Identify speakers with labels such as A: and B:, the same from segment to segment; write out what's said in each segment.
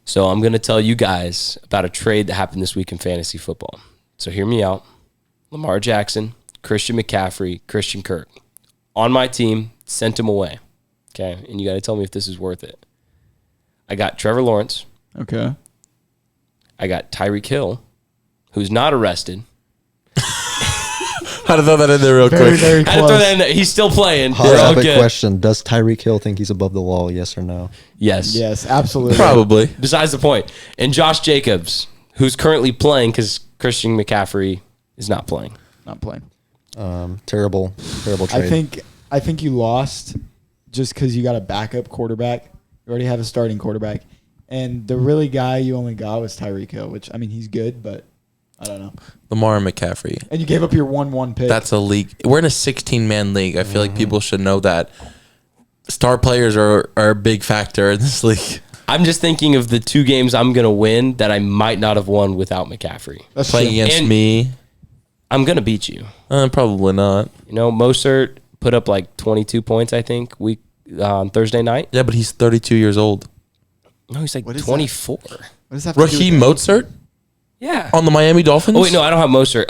A: So I'm going to tell you guys about a trade that happened this week in fantasy football. So hear me out. Lamar Jackson, Christian McCaffrey, Christian Kirk. On my team, sent him away. Okay, and you got to tell me if this is worth it. I got Trevor Lawrence.
B: Okay.
A: I got Tyreek Hill, who's not arrested.
C: Had to throw that in there real quick.
B: Very
A: I had to throw that in there. He's still playing.
D: Hot
A: They're all
D: topic
A: good.
D: question. Does Tyreek Hill think he's above the law? Yes or no?
A: Yes.
B: Yes, absolutely.
C: Probably.
A: Besides the point. And Josh Jacobs, who's currently playing because Christian McCaffrey is not playing.
B: Not playing.
D: Terrible trade.
B: I think you lost just because you got a backup quarterback. You already have a starting quarterback. And the really guy you only got was Tyreek Hill, which, I mean, he's good, but I don't know.
C: Lamar and McCaffrey.
B: And you gave up your 1-1 pick.
C: That's a league. We're in a 16-man league. I feel like people should know that star players are a big factor in this league.
A: I'm just thinking of the 2 games I'm going to win that I might not have won without McCaffrey.
B: That's
C: Playing
B: true.
C: against
A: And-
C: me,
A: I'm going to beat you.
C: probably not.
A: You know, Mostert put up like 22 points, I think, on Thursday night.
C: Yeah, but he's 32 years old.
A: No, he's like
B: What is
A: 24.
B: What does that have to do
C: Raheem
B: with
C: Mostert
A: Yeah.
C: on the Miami Dolphins?
A: Oh, wait, no, I don't have Mostert.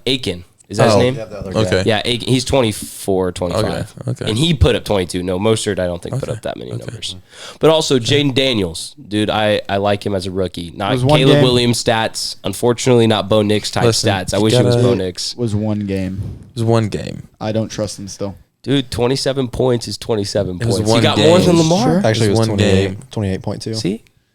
A: Aiken. Is that his
C: Oh.
A: name?
D: Yeah, the other guy.
C: Okay.
A: Yeah, Aiken. He's 24, 25.
C: Okay.
A: And he put up 22. No, Mostert, I don't think, put up that many numbers. But also, Jaden Daniels. Dude, I like him as a rookie. Not
B: was one
A: Caleb
B: game.
A: Williams stats. Unfortunately, not Bo Nix type
C: Listen,
A: stats. I
C: you
A: wish it was
C: gotta-
A: Bo Nix.
B: was one game.
C: It was one game.
B: I don't trust him still.
A: Dude, 27 points is 27
C: It was
A: points.
C: one
A: You got
C: game.
A: more than Lamar?
B: Sure.
D: Actually, it was
C: one
D: 28.2.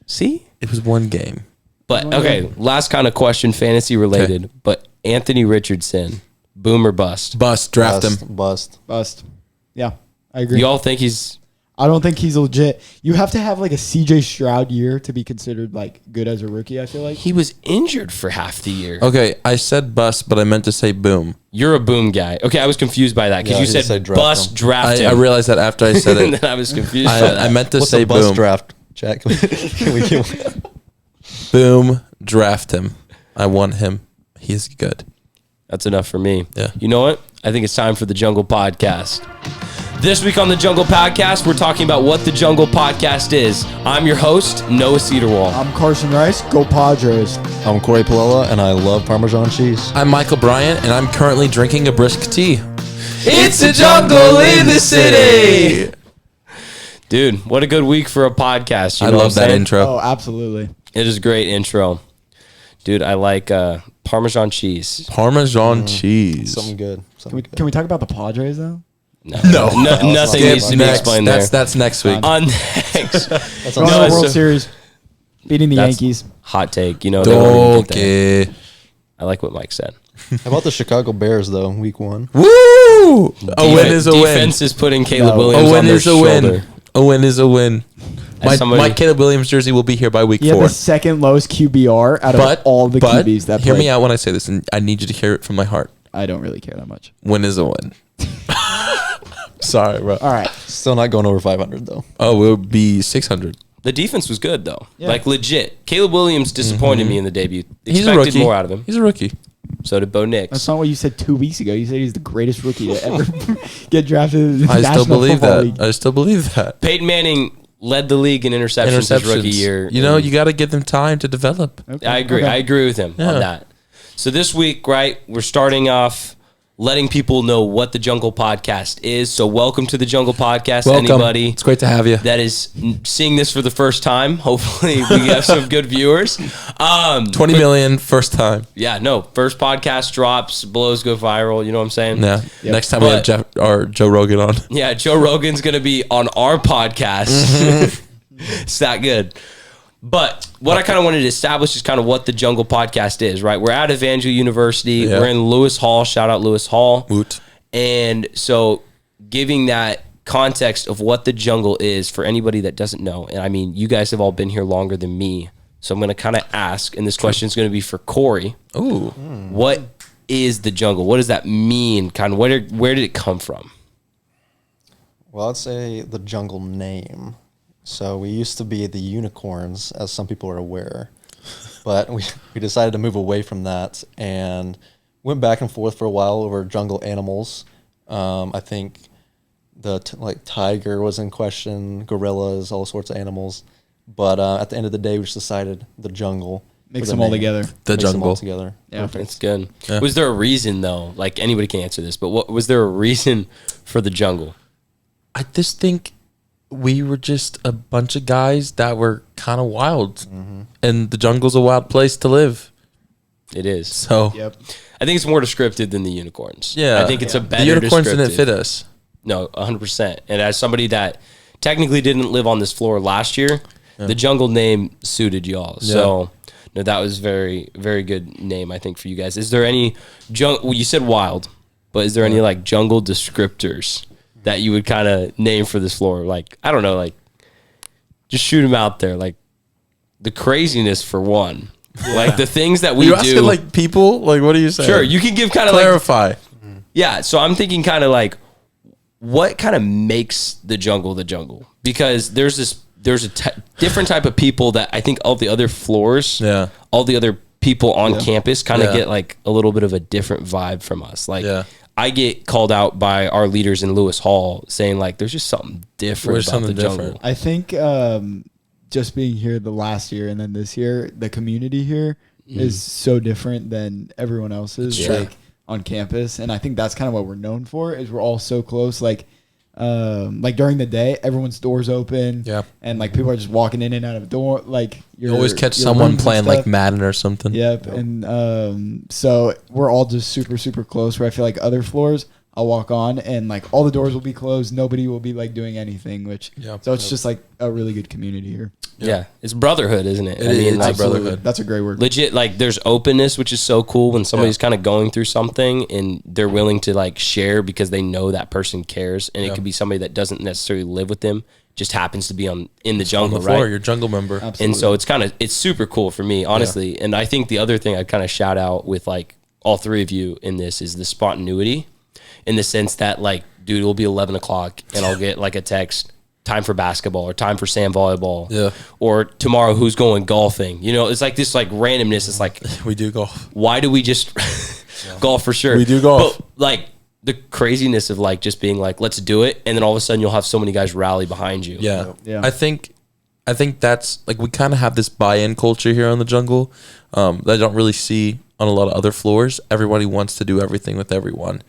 A: See?
C: It was one game.
A: But, okay, last kind of question, fantasy related. But Anthony Richardson, boom or bust?
C: Bust. Draft him.
D: Bust.
B: Bust. Yeah, I agree.
A: You all think he's...
B: I don't think he's legit. You have to have like a CJ Stroud year to be considered like good as a rookie, I feel like.
A: He was injured for half the year.
C: Okay, I said bust, but I meant to say boom.
A: You're a boom guy. Okay, I was confused by that because
D: Yeah,
A: you
D: he
A: said
D: said draft
A: bust,
D: him.
A: draft
C: I
A: him.
C: realized that after I said
A: and
C: it.
A: then I was confused by that.
C: I meant to
D: What's
C: say
D: the bust
C: boom.
D: draft, Jack? Can we
C: Boom. Draft him. I want him. He's good.
A: That's enough for me.
C: Yeah.
A: You know what? I think it's time for the Jungle Podcast. This week on the Jungle Podcast, we're talking about what the Jungle Podcast is. I'm your host, Noah Cedarwall.
B: I'm Carson Rice. Go Padres.
D: I'm Corey Palella, and I love Parmesan cheese.
C: I'm Michael Bryant, and I'm currently drinking a brisk tea.
A: It's the jungle in the city. Dude, what a good week for a podcast. You
C: I
A: know
C: love
A: what I'm
C: that
A: saying?
C: intro.
B: Oh, absolutely.
A: It is a great intro. Dude, I like Parmesan cheese.
C: Parmesan cheese.
D: Something good.
B: Can we talk about the Padres though?
A: No, nothing
C: Skip
A: needs to be
C: next.
A: explained there.
C: That's next week.
A: On next.
D: That's
B: Going
A: No,
B: to the World
A: so-
B: Series, beating the
A: That's-
B: Yankees.
A: Hot take. You know, they won't even get there.
C: Okay.
A: I like what Mike said.
D: How about the Chicago Bears, though, week 1?
C: Woo! A win is a win.
A: Defense is putting Caleb
B: No.
A: Williams
C: A win
A: on their
C: is a
A: shoulder.
C: win. A win is a win.
A: As
C: My Caleb Williams jersey will be here by week
B: He had
C: 4.
B: the second lowest QBR out of
C: But
B: all the QBs that
C: hear
B: played.
C: me out when I say this, and I need you to hear it from my heart.
B: I don't really care that much.
C: Win is a win. Sorry, bro.
B: All right.
D: Still not going over 500, though.
C: Oh, we'll be 600.
A: The defense was good, though.
B: Yeah.
A: Like, legit. Caleb Williams disappointed me in the debut.
C: He's a
A: Expected
C: rookie.
A: more out of him.
C: He's a rookie.
A: So did Bo Nix.
B: That's not what you said 2 weeks ago. You said he's the greatest rookie to ever get drafted in the
C: I
B: National
C: still believe
B: Football
C: that.
B: League.
C: I still believe that.
A: Peyton Manning led the league in interceptions his rookie year.
C: You know, you got to give them time to develop.
B: Okay.
A: I agree.
B: Okay.
A: I agree with him
C: Yeah.
A: on that. So this week, right, we're starting off letting people know what the Jungle Podcast is. So welcome to the Jungle Podcast,
C: Welcome.
A: anybody
C: It's great to have you.
A: that is seeing this for the first time. Hopefully we have some good viewers.
C: 20 million first time.
A: Yeah, no, first podcast drops, blows go viral. You know what I'm saying?
C: Yeah.
B: Yep.
C: Next time we have Joe Rogan on.
A: Yeah, Joe Rogan's going to be on our podcast. It's that good. But what I kind of wanted to establish is kind of what the Jungle Podcast is, right? We're at Evangel University.
C: Yeah.
A: We're in Lewis Hall. Shout out Lewis Hall.
C: Woot.
A: And so giving that context of what the jungle is for anybody that doesn't know, and I mean, you guys have all been here longer than me, so I'm going to kind of ask, and this question is going to be for Corey.
C: Ooh.
A: What is the jungle? What does that mean? Kind of where did it come from?
D: Well, I'd say the jungle name. So we used to be the unicorns, as some people are aware. But we decided to move away from that and went back and forth for a while over jungle animals. I think the tiger was in question, gorillas, all sorts of animals. But at the end of the day, we just decided the jungle.
B: Mix
D: for
B: them all
D: name.
B: together.
C: The
D: Mix them
C: jungle.
D: all together.
B: Yeah.
A: That's good.
C: Yeah.
A: Was there a reason though? Like anybody can answer this, but what was there a reason for the jungle?
C: I just think we were just a bunch of guys that were kind of wild, and the jungle's a wild place to live.
A: It is.
C: So
B: Yep.
A: I think it's more descriptive than the unicorns.
C: yeah,
A: I think it's a
C: the
A: better
C: unicorns didn't
A: descriptive.
C: fit us.
A: No, 100%. And as somebody that technically didn't live on this floor last year, the jungle name suited y'all. So, no, that was very, very good name, I think, for you guys. Is there any well, you said wild, but is there any like jungle descriptors that you would kind of name for this floor? Like, I don't know, like just shoot them out there. Like the craziness for one. Like the things that we
C: You
A: do.
C: asking like people? Like, what are you saying?
A: Sure, you can give kind of like
C: clarify.
A: yeah, so I'm thinking kind of like what kind of makes the jungle? Because there's a different type of people that I think all the other floors,
C: Yeah.
A: all the other people on campus kind of
C: Yeah.
A: get like a little bit of a different vibe from us. Like
C: Yeah.
A: I get called out by our leaders in Lewis Hall saying like there's just something different
C: There's
A: about
C: something
A: the jungle.
C: different.
B: I think just being here the last year and then this year, the community here is so different than everyone else's
A: Sure.
B: like on campus, and I think that's kind of what we're known for. Is we're all so close. Like during the day, everyone's doors open.
C: Yeah.
B: and like people are just walking in and out of the door. Like
C: You always catch
B: your
C: someone
B: rooms and
C: playing like
B: stuff.
C: Madden or something.
B: Yep. And so we're all just super, super close where I feel like other floors I'll walk on and like all the doors will be closed. Nobody will be like doing anything, which, so it's just like a really good community here.
A: Yeah, it's brotherhood, isn't it?
C: It is.
A: like,
C: It's brotherhood.
B: That's a great word.
A: legit, like there's openness, which is so cool when somebody's kind of going through something and they're willing to like share because they know that person cares. And it could be somebody that doesn't necessarily live with them, just happens to be in the jungle,
C: On the floor,
A: right?
C: your jungle member.
B: Absolutely.
A: And so it's super cool for me, honestly. And I think the other thing I'd kind of shout out with like all three of you in this is the spontaneity, in the sense that like, dude, it'll be 11 o'clock and I'll get like a text, time for basketball or time for sand volleyball.
C: Yeah.
A: Or tomorrow, who's going golfing? You know, it's like this like randomness. It's like,
C: We do golf.
A: why do we just golf for sure?
C: We do golf.
A: But like the craziness of like just being like, let's do it. And then all of a sudden you'll have so many guys rally behind you.
C: Yeah.
B: Yeah.
C: I think that's like we kind of have this buy-in culture here on the jungle that I don't really see on a lot of other floors. Everybody wants to do everything with everyone.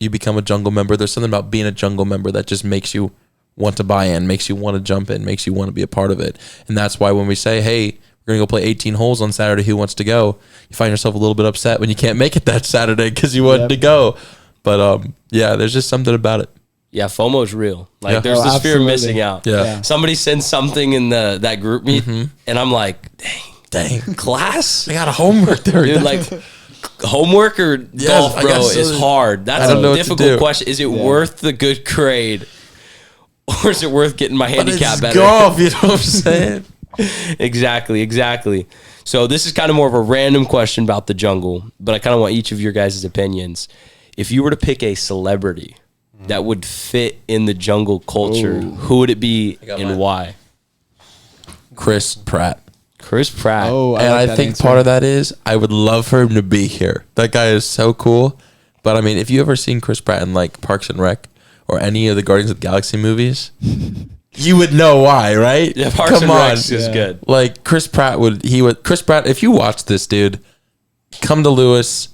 C: You become a jungle member. There's something about being a jungle member that just makes you want to buy in, makes you want to jump in, makes you want to be a part of it. And that's why when we say, hey, we're going to go play 18 holes on Saturday, who wants to go? You find yourself a little bit upset when you can't make it that Saturday because you wanted to go. But yeah, there's just something about it.
A: Yeah, FOMO's real. Like
C: Yeah.
A: there's
B: Oh,
A: this fear of
B: absolutely.
A: missing out.
C: Yeah.
A: Somebody sends something in that group meet and I'm like, dang, class?
C: I got a homework there.
A: Dude, like homework or golf,
C: I
A: bro,
C: guess so.
A: is hard. That's
C: I don't know
A: a
C: what to
A: difficult
C: do.
A: question. Is it worth the good grade, or is it worth getting my
C: But
A: handicap
C: it's
A: better?
C: golf, you know what I'm saying?
A: Exactly. So this is kind of more of a random question about the jungle, but I kind of want each of your guys' opinions. If you were to pick a celebrity that would fit in the jungle culture, who would it be
C: got
A: and
C: mine.
A: why?
C: Chris Pratt.
A: Chris Pratt.
B: Oh,
C: And
B: like
C: I
B: that
C: think
B: answer.
C: part of that is I would love for him to be here. That guy is so cool. But I mean, if you ever seen Chris Pratt in like Parks and Rec or any of the Guardians of the Galaxy movies, you would know why, right?
A: Yeah, Parks and Rec is
B: Yeah.
A: good.
C: Like Chris Pratt Chris Pratt, if you watch this dude, come to Lewis,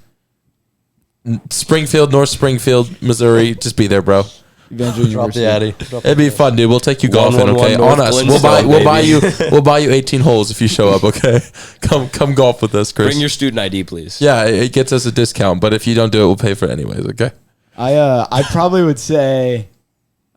C: North Springfield, Missouri, just be there, bro.
B: Evangel
D: Drop the
B: University.
D: Addy. Drop
C: It'd
D: the
C: be
D: Addy.
C: fun, dude. We'll take you golfing,
A: 111
C: okay?
A: North
C: On us.
A: Glenstone,
C: We'll buy you 18 holes if you show up, okay? Come golf with us, Chris.
A: Bring your student ID, please.
C: Yeah, it gets us a discount, but if you don't do it, we'll pay for it anyways, okay?
B: I probably would say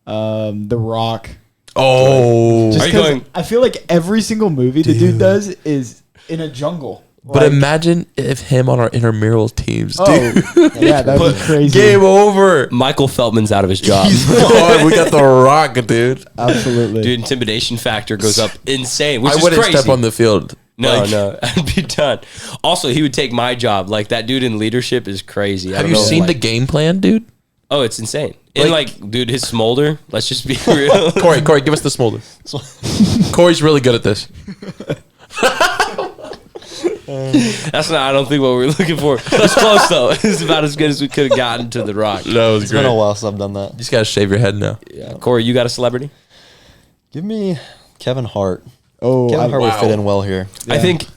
B: The Rock.
C: Oh.
B: Just
A: Are you
B: 'cause
A: going-
B: I feel like every single movie the dude does is in a jungle.
C: But
B: Like,
C: imagine if him on our intramural teams, dude.
B: oh, yeah, that'd be crazy.
C: Game over.
A: Michael Feltman's out of his job.
C: He's gone. We got the Rock, dude.
B: Absolutely.
A: Dude, intimidation factor goes up insane, which
C: I
A: is
C: wouldn't
A: crazy.
C: step on the field.
A: No,
C: Like,
A: no, I'd be done. Also, he would take my job. Like that dude in leadership is crazy. I
C: Have
A: don't
C: you
A: know,
C: seen
A: like-
C: the game plan, dude?
A: Oh, it's insane. And like, dude, his smolder. Let's just be real.
C: Corey, give us the smolder. Corey's really good at this.
A: That's not. I don't think what we were looking for. It's close though. It's about as good as we could have gotten to the Rock.
C: That was
D: It's been a while since I've done that.
C: You just gotta shave your head now.
A: Yeah. Corey, you got a celebrity?
D: Give me Kevin Hart.
B: Oh,
D: Kevin Hart would fit in well here.
A: I think.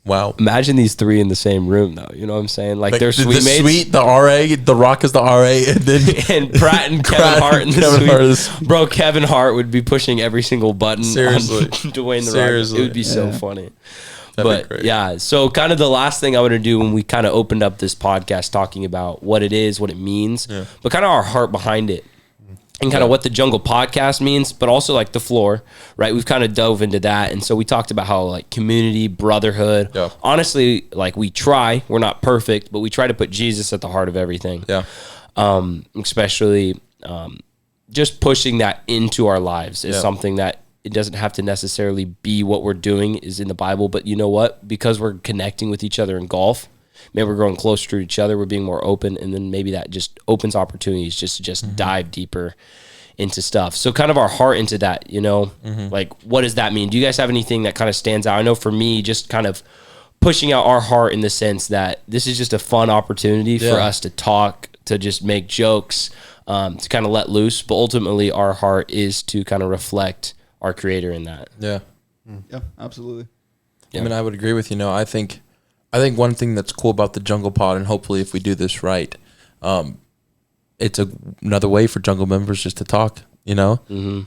C: Wow.
A: Imagine these three in the same room, though. You know what I'm saying? Like they're
C: the
A: sweet mates.
C: Sweet, the RA, The Rock is the RA, and then
A: And Pratt and Kevin Hart in the
C: Kevin
A: suite.
C: Hart is-
A: Bro, Kevin Hart would be pushing every single button
C: Seriously.
A: on Dwayne The
C: Seriously.
A: Rock. It would be so
B: Yeah.
A: funny.
C: That'd be
A: But
C: great.
A: yeah, so kind of the last thing I want to do when we kind of opened up this podcast talking about what it is, what it means, but kind of our heart behind it. And kind of what the Jungle Podcast means, but also like the floor, right? We've kind of dove into that. And so we talked about how like community, brotherhood.
C: Yeah.
A: Honestly, like we're not perfect, but we try to put Jesus at the heart of everything.
C: Yeah.
A: Especially just pushing that into our lives is something that it doesn't have to necessarily be what we're doing is in the Bible. But you know what? Because we're connecting with each other in golf, maybe we're growing closer to each other. We're being more open. And then maybe that just opens opportunities just to dive deeper into stuff. So kind of our heart into that, you know, like what does that mean? Do you guys have anything that kind of stands out? I know for me, just kind of pushing out our heart in the sense that this is just a fun opportunity for us to talk, to just make jokes, to kind of let loose. But ultimately our heart is to kind of reflect our Creator in that.
C: Yeah.
B: Yeah, absolutely.
A: Yeah.
C: I mean, I would agree with you. No, I think one thing that's cool about the Jungle Pod, and hopefully if we do this right, it's another way for Jungle members just to talk, you know?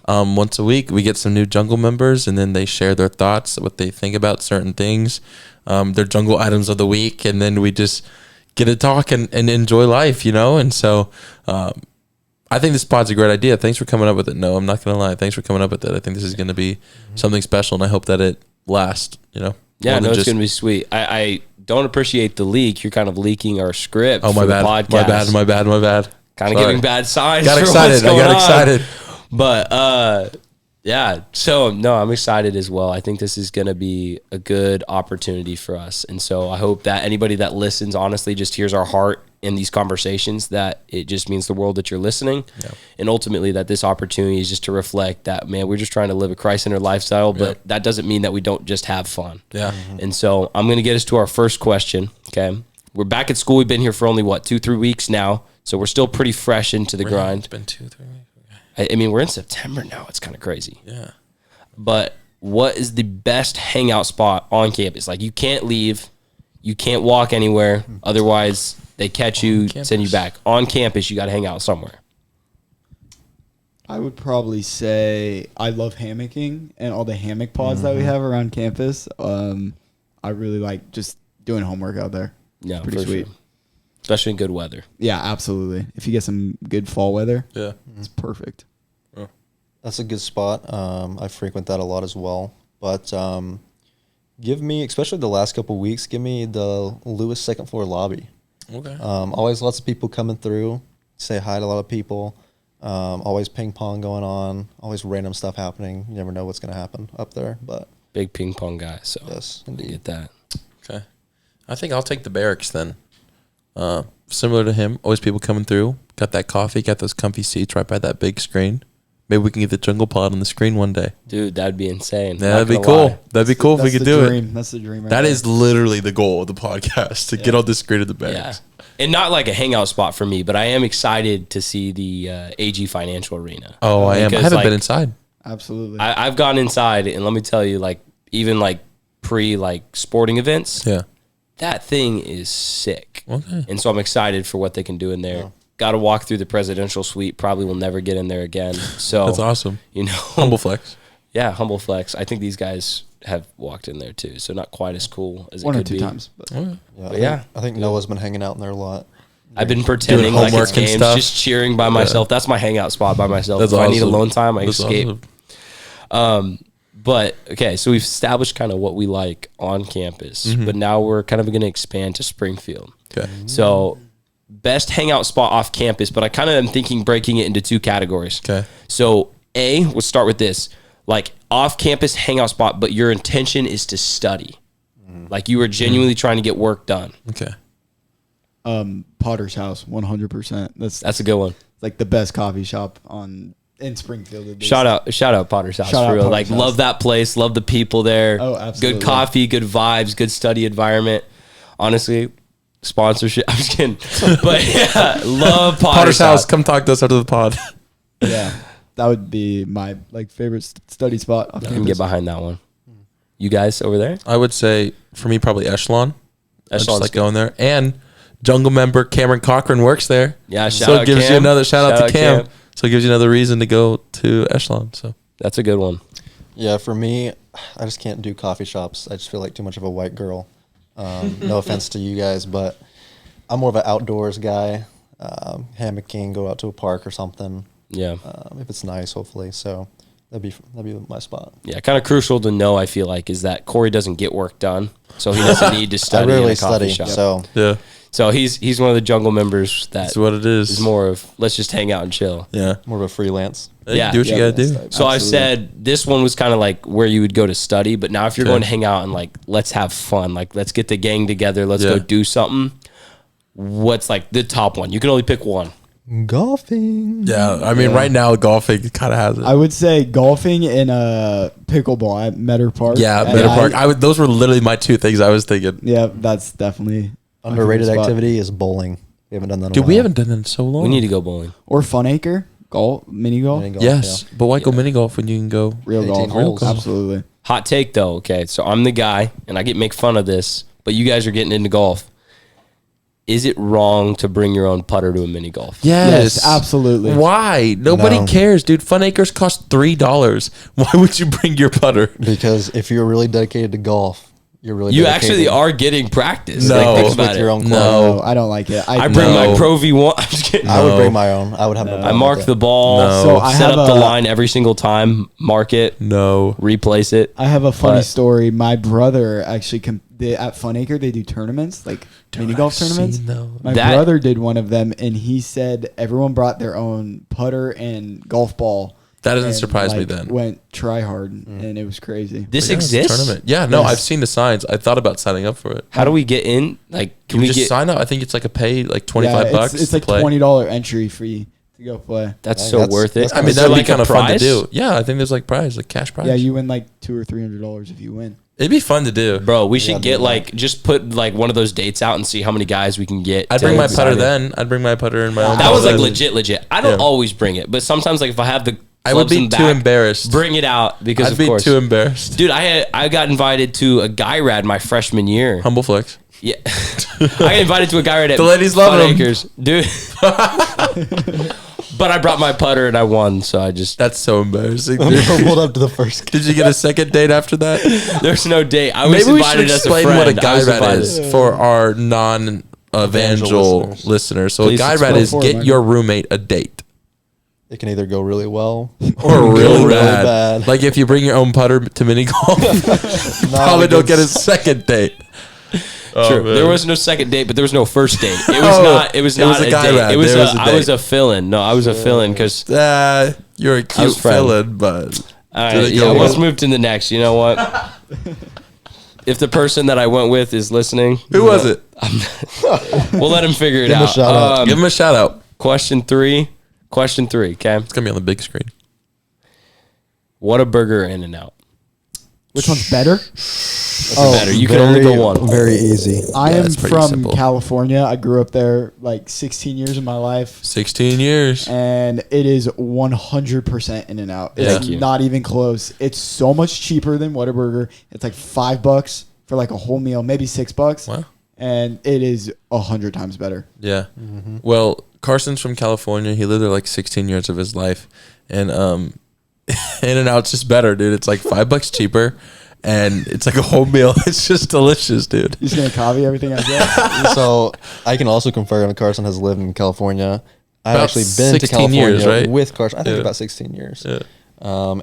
C: Once a week, we get some new Jungle members, and then they share their thoughts, what they think about certain things, their Jungle items of the week, and then we just get to talk and enjoy life, you know? And so I think this pod's a great idea. Thanks for coming up with it. No, I'm not going to lie. Thanks for coming up with it. I think this is going to be something special, and I hope that it lasts, you know?
A: Yeah, no, it's going to be sweet. I don't appreciate the leak. You're kind of leaking our script
C: Oh, my
A: for
C: bad.
A: the podcast.
C: My bad.
A: Kind of
C: Sorry.
A: giving bad signs.
C: Got
A: for
C: excited.
A: what's
C: I
A: going
C: got
A: on.
C: excited.
A: But yeah, so no, I'm excited as well. I think this is going to be a good opportunity for us. And so I hope that anybody that listens honestly just hears our heart in these conversations, that it just means the world that you're listening. Yeah. And ultimately that this opportunity is just to reflect that, man, we're just trying to live a Christ-centered lifestyle, but that doesn't mean that we don't just have fun. Yeah. And so I'm going to get us to our first question. Okay. We're back at school. We've been here for only 2-3 weeks now. So we're still pretty fresh into the grind.
C: It's been 2-3 weeks.
A: I mean, we're in September now. It's kind of crazy.
C: Yeah.
A: But what is the best hangout spot on campus? Like, you can't leave. You can't walk anywhere. Otherwise, they catch you, send you back. On campus, you got to hang out somewhere.
B: I would probably say I love hammocking and all the hammock pods that we have around campus. I really like just doing homework out there.
A: Yeah,
B: it's pretty sweet.
A: Sure. Especially in good weather.
B: Yeah, absolutely. If you get some good fall weather, it's perfect.
D: That's a good spot. I frequent that a lot as well. But give me, especially the last couple of weeks, give me the Lewis second floor lobby.
C: Okay.
D: Always lots of people coming through. Say hi to a lot of people. Always ping pong going on. Always random stuff happening. You never know what's going to happen up there. But
A: big ping pong guy. So
D: yes,
A: indeed. Get that.
C: Okay. I think I'll take the barracks then. Similar to him, always people coming through. Got that coffee, got those comfy seats right by that big screen. Maybe we can get the Jungle Pod on the screen one day.
A: Dude, that'd be insane.
C: Yeah, that'd be cool.
A: Lie.
C: That'd be cool if we could do it.
B: That's the dream.
C: That is literally the goal of the podcast, to get on the screen of the barracks.
A: Yeah. And not like a hangout spot for me, but I am excited to see the AG Financial Arena.
C: Oh, I am. I haven't been inside.
B: Absolutely.
A: I've gone inside, and let me tell you, like, even like pre like sporting events, that thing is sick.
C: Okay.
A: And so I'm excited for what they can do in there. Yeah. Got to walk through the presidential suite. Probably will never get in there again. So
C: that's awesome.
A: You know,
C: humble flex.
A: Yeah, humble flex. I think these guys have walked in there too, so not quite as cool as
B: one
A: it
B: or
A: could
B: two
A: be.
B: times.
A: But
D: I think Noah's been hanging out in there a lot.
A: I've been pretending like it's games, just cheering by myself. That's my hangout spot by myself.
C: That's
A: if
C: awesome.
A: I need alone time, I escape.
C: Awesome.
A: But okay, so we've established kind of what we like on campus, but now we're kind of going to expand to Springfield.
C: Okay.
A: So best hangout spot off campus, but I kind of am thinking breaking it into two categories.
C: Okay.
A: So we'll start with this, like off campus hangout spot, but your intention is to study. Like you are genuinely trying to get work done.
C: Okay.
B: Potter's House, 100%.
A: That's a good one.
B: Like the best coffee shop in Springfield.
A: Shout out Potter's House for real. Like love that place, love the people there.
B: Oh, absolutely.
A: Good coffee, good vibes, good study environment. Honestly, sponsorship. I'm just kidding. But yeah, love Potter's House.
C: Come talk to us after the pod.
B: Yeah. that would be my favorite study spot.
A: I can get behind that one. You guys over there?
C: I would say for me probably Echelon.
A: Echelon's
C: Just like going there, and Jungle member Cameron Cochran works there.
A: Yeah,
C: so it gives you another shout out to Cam. So it gives you another reason to go to Echelon. So
A: that's a good one.
D: Yeah, for me, I just can't do coffee shops. I just feel like too much of a white girl. No offense to you guys, but I'm more of an outdoors guy. Hammocking, go out to a park or something.
A: Yeah.
D: If it's nice, hopefully. So that'd be my spot.
A: Yeah, kind of crucial to know, I feel like, is that Corey doesn't get work done, so he doesn't need to study
D: I rarely
A: in a coffee
D: study,
A: shop.
D: so
C: yeah,
A: So he's one of the Jungle members
C: that's what it is.
A: is more of let's just hang out and chill.
C: Yeah,
D: more of a freelance.
C: Hey,
A: Yeah.
C: do what you gotta do.
A: So I said this one was kind of like where you would go to study, but now if you're going to hang out and like let's have fun, like let's get the gang together, let's go do something. What's like the top one? You can only pick one.
D: Golfing.
C: Yeah, I mean, right now golfing kind of has it.
B: I would say golfing and pickleball at Meadow Park.
C: Yeah,
B: And
C: Meadow Park. Those were literally my two things I was thinking.
B: Yeah, that's definitely my
D: Underrated
B: favorite spot.
D: activity is bowling. We haven't done that in a
C: Dude,
D: while.
C: we haven't done that in so long.
A: We need to go bowling.
B: Or Fun Acre golf, mini golf,
D: Mini golf,
C: Yes, but why go mini golf when you can go?
B: real
D: 18
B: golf.
D: holes.
B: Absolutely.
A: Hot take though. Okay, so I'm the guy, and I get make fun of this, but you guys are getting into golf. Is it wrong to bring your own putter to a mini golf?
B: Yes, absolutely.
C: Why? Nobody
D: No.
C: cares, dude. Fun Acres cost $3. Why would you bring your putter?
D: Because if you're really dedicated to golf, you're really
A: You
D: dedicated.
A: actually are getting practice.
C: No.
A: Like, think
D: with
A: about
D: your
A: it.
D: own club.
B: No, I don't like it.
A: I bring
C: No.
A: my Pro V1. I'm just kidding.
D: I would bring my own. I would have no
A: I
D: problem
A: mark
D: with
A: the
D: it.
A: ball,
C: No.
B: So I
A: set
B: have
A: up the
B: a-
A: line every single time, mark it,
C: No.
A: replace it.
B: I have a funny
A: But-
B: story. My brother actually at Fun Acre they do tournaments, like mini golf
C: I've
B: tournaments.
C: seen those.
B: My
A: That-
B: brother did one of them, and he said everyone brought their own putter and golf ball.
C: That doesn't
B: and,
C: surprise me then.
B: Went try hard, and it was crazy.
A: This
C: Yeah, it's a
A: exists.
C: tournament. Yeah, no,
B: Yes.
C: I've seen the signs. I thought about signing up for it.
A: How do we get in? Like, can
C: You
A: we
C: just
A: get?
C: sign up. I think it's like a pay, like $25
B: It's like
C: to play.
B: $20 entry fee to go play.
A: That's
D: Yeah,
A: so
D: that's-
A: worth it.
D: that's
C: I mean,
A: Is there
C: that'd be
A: like a
C: kind of fun to
A: prize?
C: do. Yeah, I think there's like prize, like cash prize.
B: Yeah, you win like $200 or $300 if you win.
C: It'd be fun to do.
A: Bro, we
D: Yeah,
A: should
D: do
A: get
D: that.
A: like just put like one of those dates out and see how many guys we can get.
C: I'd
A: to
C: bring my
A: decide
C: putter
A: it.
C: then. I'd bring my putter and my own.
A: That
C: ball
A: was like
C: then.
A: legit. I don't
C: Yeah.
A: always bring it, but sometimes like if I have the
C: I would
A: clubs in
C: be
A: the
C: too
A: back,
C: embarrassed.
A: Bring it out because
C: I'd
A: of
C: be
A: course,
C: too embarrassed.
A: dude. I got invited to a guy rad my freshman year.
C: Humble flex.
A: Yeah, I got invited to a guy rad at
C: The ladies love
A: Fun
C: him.
A: Acres, dude. But I brought my putter and I won, so I just
C: That's so embarrassing.
D: Let
C: dude.
D: me hold up to the first.
C: Did you get a second date after that?
A: there's no date. I was
C: Maybe we should
A: invited as a
C: explain
A: friend.
C: what a
A: I
C: guy
A: was
C: rat
A: invited.
C: is for our non-evangel
D: listeners.
C: listeners. So
A: Please
C: a guy
A: explain.
C: rat is
B: Go for it,
C: get
B: man.
C: your roommate a date.
D: It can either go really well
C: Or really,
D: really
C: bad.
D: bad.
C: Like if you bring your own putter to mini golf, you probably don't get a second date.
A: True.
C: man.
A: There was no second date, but there was no first date. It was
C: Oh,
A: not. It was
C: it was
A: not
C: a
A: a
C: guy
A: date.
C: rad.
A: It was.
C: There was a
A: I was
C: date.
A: a fill-in. No, I was a fill-in because.
C: You're a
A: I
C: cute
A: was friend.
C: villain, but
A: All
C: Did
A: right,
C: it
A: yeah,
C: go
A: let's
C: well?
A: move to the next. You know what? If the person that I went with is listening,
C: who was it?
A: we'll let him figure it
D: Give him a
A: out.
D: shout out.
C: Give him a shout out.
A: Question three. Okay.
C: It's gonna be on the big screen.
A: What a burger In-N-Out.
B: Which one's better?
A: Better. You can only go one.
D: Very easy.
B: I
C: Yeah,
B: am
C: it's pretty
B: from
C: simple.
B: California. I grew up there like 16 years of my life.
C: 16 years.
B: And it is 100% in and out. It's
C: Thank
A: you.
B: not even close. It's so much cheaper than Whataburger. It's like $5 for like a whole meal, maybe $6.
C: Wow.
B: And it is 100 times better.
C: Yeah. Well, Carson's from California. He lived there like 16 years of his life, and In-N-Out's just better, dude. It's like $5 cheaper, and it's like a whole meal. It's just delicious, dude.
B: You're just gonna copy everything I said.
D: So I can also confirm that Carson has lived in California. I've
C: About
D: actually been to
C: 16
D: California
C: years, right?
D: with Carson. I think
C: Yeah.
D: about 16 years.
C: Yeah.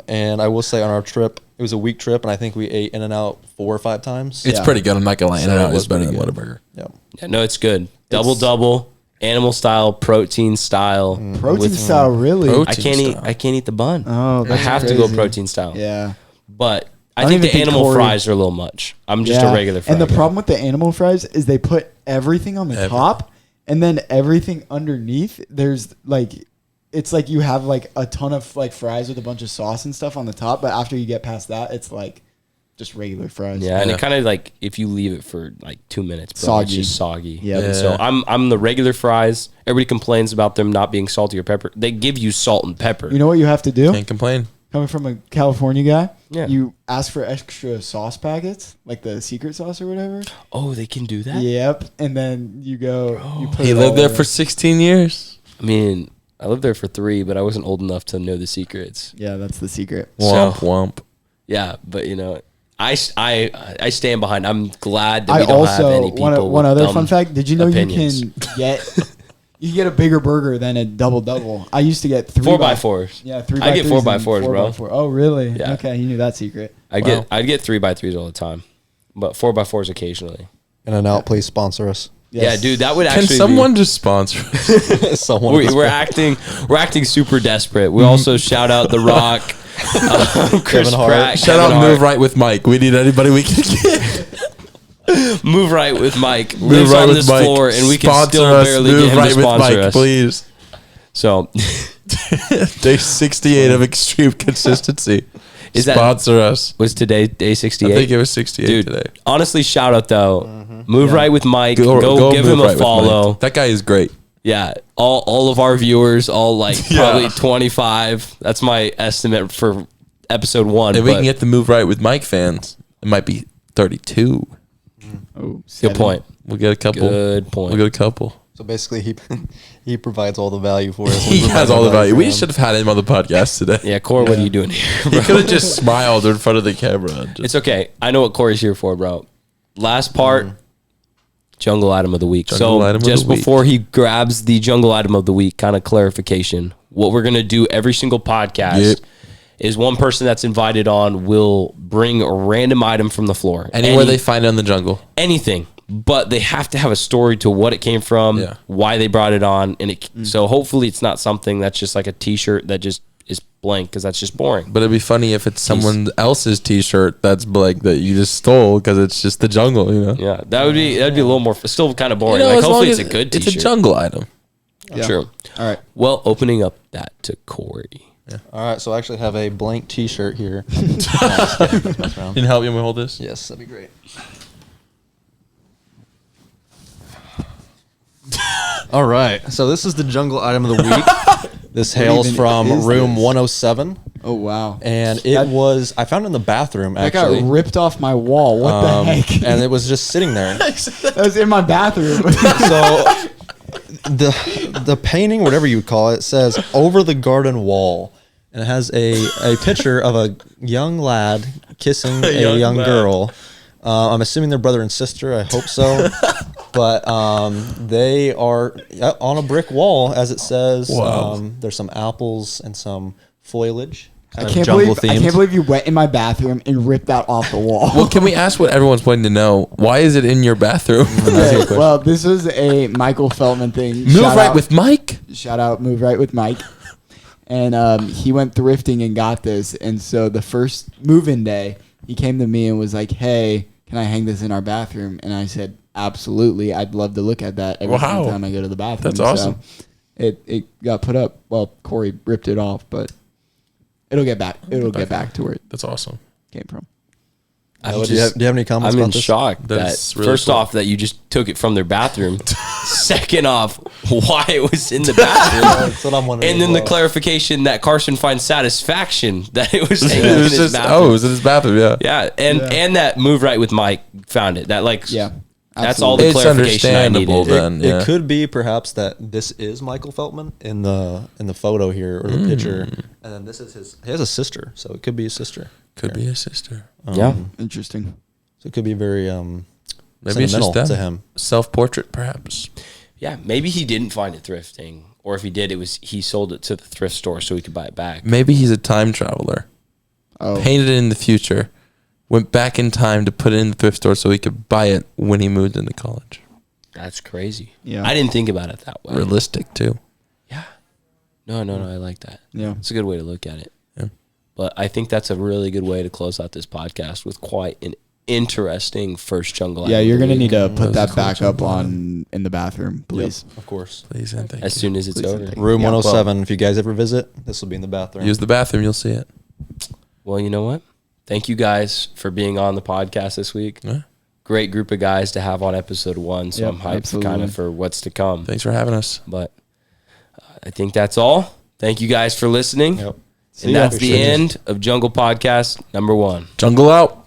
D: And I will say on our trip, it was a week trip, and I think we ate In-N-Out 4 or 5 times.
C: It's
B: Yeah.
C: pretty good. I'm not gonna lie.
D: So
C: In-N-Out
D: it was
C: is better than
D: pretty
C: Whataburger.
D: Yeah.
A: Yeah, no, it's good. Double, animal style, protein style.
B: Protein
A: with-
B: style, really?
C: Protein.
A: I can't eat the bun.
B: Oh,
A: I
B: that's
A: have to go
B: crazy.
A: protein style.
B: Yeah.
A: But I
B: don't
A: think the
B: even think
A: animal
B: Corey-
A: fries are a little much. I'm just
B: Yeah.
A: a regular fry
B: And the
A: guy.
B: problem with the animal fries is they put everything on the top, and then everything underneath. There's like, it's like you have like a ton of like fries with a bunch of sauce and stuff on the top, but after you get past that, it's like just regular fries.
A: Yeah, and it kind of like if you leave it for like 2 minutes, bro,
B: Soggy.
A: it's just soggy.
B: Yep.
A: And so I'm the regular fries. Everybody complains about them not being salty or pepper. They give you salt and pepper.
B: You know what you have to do?
C: Can't complain.
B: Coming from a California guy,
A: Yeah.
B: you ask for extra sauce packets, like the secret sauce or whatever.
A: Oh, they can do that?
B: Yep. And then you go, you put
C: He
B: it
C: lived
B: all
C: there
B: in.
C: for 16 years.
A: I mean, I lived there for 3, but I wasn't old enough to know the secrets.
B: Yeah, that's the secret.
C: Womp
A: So-
C: womp.
A: Yeah, but you know, I stand behind. I'm glad that
B: I
A: we don't have
B: also
A: any people.
B: one
A: with
B: other
A: dumb
B: fun fact. Did you know
A: opinions.
B: you can get a bigger burger than a double? I used to get
A: 4x4s.
B: Yeah, 3x4s.
A: I get 4x4s, bro.
B: 4x4. Oh, really?
A: Yeah.
B: Okay, you knew that secret.
A: I'd get 3x3s all the time, but 4x4s occasionally.
D: In-N-Out, please sponsor us.
B: Yes.
A: Yeah, dude, that would
C: Can
A: actually.
C: someone just sponsor us?
D: Someone.
A: We're acting super desperate. We also shout out The Rock, Chris
D: Kevin Hart.
A: Pratt,
C: Shout
A: Kevin
C: out Move
A: Hart.
C: Right with Mike. We need anybody we can get.
A: Move Right with Mike
C: Move
A: lives
C: Right
A: on
C: with
A: this
C: Mike.
A: floor, and we can
C: Sponsor
A: still
C: us.
A: barely
C: Move
A: get him
C: Right
A: to
C: with
A: sponsor
C: Mike,
A: us.
C: please.
A: So,
C: Day 68 of extreme consistency.
A: Is that-
C: Sponsor us.
A: was today day
C: I
A: 68?
C: think it was 68
A: Dude,
C: today.
A: honestly, shout out though. Move Right with Mike. Go give
C: Move
A: him
C: Right
A: a
C: with
A: follow.
C: Mike. That guy is great.
A: Yeah, all of our viewers, all like
C: Yeah.
A: probably 25. That's my estimate for episode 1.
C: If we
A: but
C: can get the Move Right with Mike fans, it might be 32.
B: Oh,
A: good point.
C: We'll get a couple.
A: Good point.
C: We'll get a couple.
D: So basically, he provides all the value for us.
C: He has all the value. We should have had him on the podcast today.
A: Yeah, Corey, what are you doing here,
C: He
A: bro?
C: could have just smiled in front of the camera. and just-
A: It's okay. I know what Corey's here for, bro. Last part, jungle item of the week.
C: Jungle item of
A: just
C: the week.
A: before he grabs the jungle item of the week, kind of clarification. What we're going to do every single podcast
C: Yep.
A: is one person that's invited on will bring a random item from the floor.
C: Anywhere they find it in the jungle.
A: Anything. But they have to have a story to what it came from,
C: Yeah.
A: why they brought it on. And so hopefully it's not something that's just like a T-shirt that just is blank because that's just boring.
C: But it'd be funny if it's someone else's T-shirt that's like that you just stole because it's just the jungle, you know.
A: Yeah, that'd be a little more, still kind of boring.
C: You know,
A: like
C: as long
A: hopefully it's
C: as
A: a good T-shirt.
C: It's a jungle item.
B: Yeah.
A: True.
B: All right.
A: Well, opening up that to Corey.
D: All right, so I actually have a blank T-shirt here.
C: Can you help me hold this?
D: Yes, that'd be great. All right, so this is the jungle item of the week. This hails
B: even
D: from
B: is
D: room
B: this?
D: 107,
B: Oh, wow.
D: and I found it in the bathroom
B: That
D: actually.
B: got ripped off my wall. What the heck?
D: And it was just sitting there.
B: That was in my bathroom.
D: So the painting, whatever you would call it, says "Over the Garden Wall," and it has a picture of a young lad kissing a young girl. I'm assuming they're brother and sister. I hope so. But they are on a brick wall, as it says.
C: Wow.
D: There's some apples and some foliage.
B: I can't believe you went in my bathroom and ripped that off the wall.
C: Well, can we ask what everyone's wanting to know? Why is it in your bathroom?
B: Okay, well, this was a Michael Feldman thing.
C: Move Right with Mike.
B: Shout out, Move Right with Mike. And he went thrifting and got this. And so the first move-in day, he came to me and was like, "Hey, can I hang this in our bathroom?" And I said, "Absolutely. I'd love to look at that every single time I go to the bathroom."
C: That's awesome.
B: So it got put up. Well, Corey ripped it off, but it'll get back. It'll get back to where it
C: That's awesome.
B: came from.
D: Do you have any comments
A: I'm
D: about
A: in
D: this?
A: shock
C: That's
A: that
C: really
A: first
C: cool.
A: off that you just took it from their bathroom. Second off, why it was in the bathroom.
D: That's what I'm wondering.
A: And then
D: as
A: the
D: well.
A: clarification that Carson finds satisfaction that it was hanging
C: It
A: in
C: was
A: his
C: just
A: bathroom.
C: it was in his bathroom. Yeah.
A: Yeah, and that Move Right with Mike found it. That
B: Yeah.
A: that's all the
C: It's
A: clarification I
C: understandable
A: needed.
C: then. Yeah.
D: It could be perhaps that this is Michael Feldman in the photo here or the picture, and then this is his. He has a sister, so it could be his sister.
C: Could be his sister.
A: Yeah.
B: Interesting.
D: So it could be very
C: Maybe it's
D: sentimental
C: just
D: to
C: them.
D: him.
C: Self-portrait, perhaps.
A: Yeah, maybe he didn't find it thrifting, or if he did, it was he sold it to the thrift store so he could buy it back.
C: Maybe he's a time traveler.
B: Oh,
C: Painted it in the future. Went back in time to put it in the thrift store so he could buy it when he moved into college.
A: That's crazy.
B: Yeah.
A: I didn't think about it that way.
C: Realistic, too.
A: Yeah. No, I like that.
B: yeah.
A: It's a good way to look at it.
C: Yeah.
A: But I think that's a really good way to close out this podcast with quite an interesting first jungle.
B: Yeah,
A: item
B: you're
A: of the
B: gonna
A: week.
B: need to put
C: That was
B: that
C: a
B: back
C: cool
B: up
C: jungle
B: on in the bathroom, please.
D: Of course.
C: Please and thank
A: as
C: you.
A: soon as it's
B: Please and
A: over.
B: thank you.
D: Room
B: Yeah,
D: 107. If you guys ever visit, this will be in the bathroom.
C: Use the bathroom, you'll see it.
A: Well, you know what? thank you guys for being on the podcast this week.
C: Yeah.
A: Great group of guys to have on episode 1. So
B: Yep,
A: I'm hyped
B: absolutely.
A: kind of for what's to come.
C: Thanks for having us.
A: But I think that's all. Thank you guys for listening.
D: Yep.
A: And that's the end of Jungle Podcast number 1.
C: Jungle out.